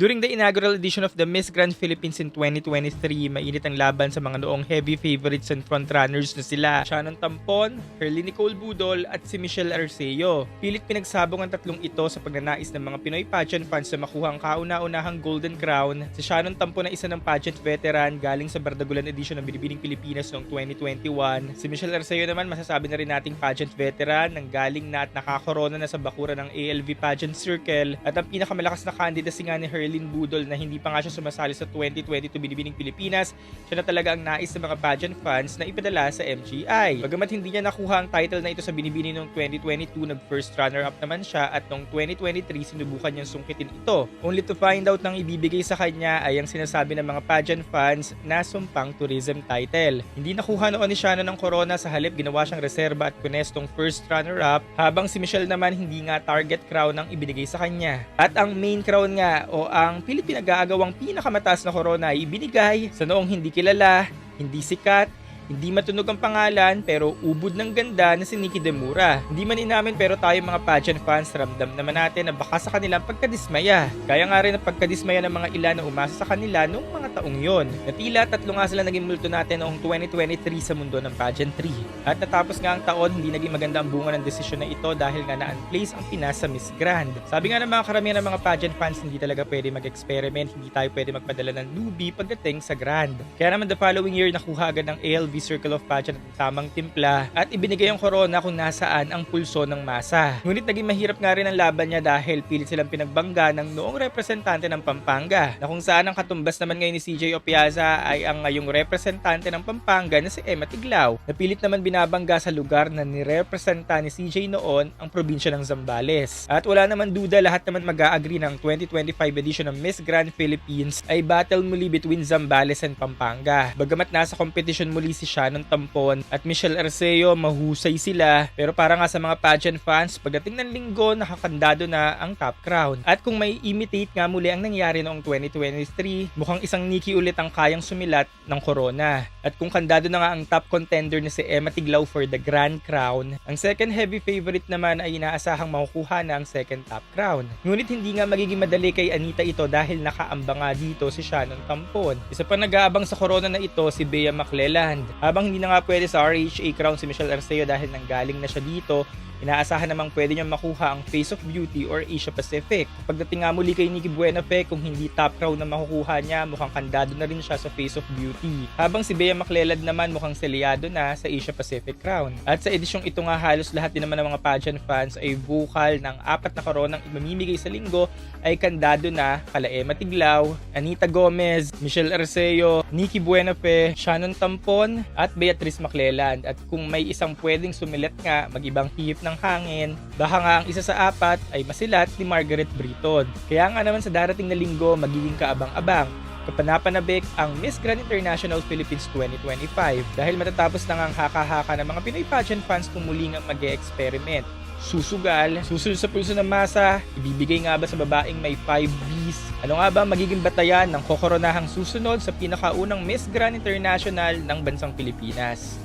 During the inaugural edition of the Miss Grand Philippines in 2023, mainit ang laban sa mga noong heavy favorites and frontrunners na sila Shannon Tampon, Herly Nicole Budol at si Michelle Arceo. Pilit pinagsabong ang tatlong ito sa pagnanais ng mga Pinoy pageant fans na makuha ang kauna-unahang Golden Crown. Si Shannon Tampon na isa ng pageant veteran galing sa Bardagulan edition ng Binibining Pilipinas noong 2021. Si Michelle Arceo naman masasabi na rin nating pageant veteran nang galing na at nakakorona na sa bakura ng ALV Pageant Circle at ang pinakamalakas na candidacy nga ni Herlyn Budol na hindi pa nga siya sumasali sa 2022 Binibining Pilipinas, siya na talaga ang nais ng mga pageant fans na ipadala sa MGI. Bagamat hindi niya nakuha ang title na ito sa Binibini noong 2022, nag-first runner-up naman siya at noong 2023 sinubukan niyang sungkitin ito. Only to find out nang ibibigay sa kanya ay ang sinasabi ng mga pageant fans na sumpang tourism title. Hindi nakuha noon ni Shannon ang corona, sa halip ginawa siyang reserba at punestong first runner-up, habang si Michelle naman hindi nga target crown ang ibinigay sa kanya. At ang main crown nga o ang pinag-aagawang pinakamataas na corona ay ibinigay sa noong hindi kilala, hindi sikat, hindi matunog ang pangalan pero ubod ng ganda na si Nikki Demura. Hindi man inamin pero tayo mga pageant fans ramdam naman natin na baka sa kanilang pagkadismaya. Kaya nga rin ang pagkadismaya ng mga ilan na umasa sa kanila noong mga taong yon. Na tila tatlo nga sila naging multo natin noong 2023 sa mundo ng pageantry. At natapos nga ang taon, hindi naging maganda ang bunga ng desisyon na ito dahil nga na-unplace ang Pinas sa Miss Grand. Sabi nga ng mga karamihan ng mga pageant fans, hindi talaga pwede mag-experiment, hindi tayo pwede magpadala ng newbie pagdating sa Grand. Kaya naman the following year nakuha agad ng ALV Circle of Pageant at tamang timpla at ibinigay ang corona kung nasaan ang pulso ng masa. Ngunit naging mahirap nga rin ang laban niya dahil pilit silang pinagbangga ng noong representante ng Pampanga, na kung saan ang katumbas naman ngayon ni CJ Opiaza ay ang ngayong representante ng Pampanga na si Emma Tiglao, na pilit naman binabangga sa lugar na nirepresenta ni CJ noon ang probinsya ng Zambales. At wala naman duda, lahat naman mag-a-agree ng 2025 edition ng Miss Grand Philippines ay battle muli between Zambales and Pampanga. Bagamat nasa competition muli si Shannon Tampon at Michelle Arceo, mahusay sila, pero para nga sa mga pageant fans, pagdating ng linggo nakakandado na ang top crown. At kung may imitate nga muli ang nangyari noong 2023, mukhang isang Nikki ulit ang kayang sumilat ng corona. At kung kandado na nga ang top contender na si Emma Tiglao for the Grand Crown, ang second heavy favorite naman ay inaasahang makukuha na ang second top crown. Ngunit hindi nga magiging madali kay Anita ito dahil nakaamba nga dito si Shannon Tampon. Isa pa nag-aabang sa corona na ito si Bea Macleland. Habang hindi na nga pwede sa RHA crown si Michelle Arceo dahil nanggaling na siya dito, inaasahan namang pwede niyang makuha ang Face of Beauty or Asia Pacific. Pagdating nga muli kay Nikki Buenafe, kung hindi top crown na makukuha niya, mukhang kandado na rin siya sa Face of Beauty. Habang si Bea Macleland naman mukhang selyado na sa Asia Pacific crown. At sa edisyong ito nga halos lahat din naman ng mga pageant fans ay vocal ng apat na koronang mamimigay sa linggo ay kandado na kala Emma Tiglao, Anita Gomez, Michelle Arceo, Nikki Buenafe, Shannon Tampon at Beatrice Macleland. At kung may isang pwedeng sumilat nga mag-ibang hihip ng hangin, baka nga ang isa sa apat ay masilat ni Margaret Britton. Kaya nga naman sa darating na linggo magiging kaabang-abang kapanapanabik ang Miss Grand International Philippines 2025 dahil matatapos na ang haka-haka ng mga Pinoy pageant fans kung muli nga mag-e-experiment. Susugal, susunod sa pulso ng masa, ibibigay nga ba sa babaeng may 5 Bs? Ano nga ba magiging batayan ng kokoronahang susunod sa pinakaunang Miss Grand International ng bansang Pilipinas?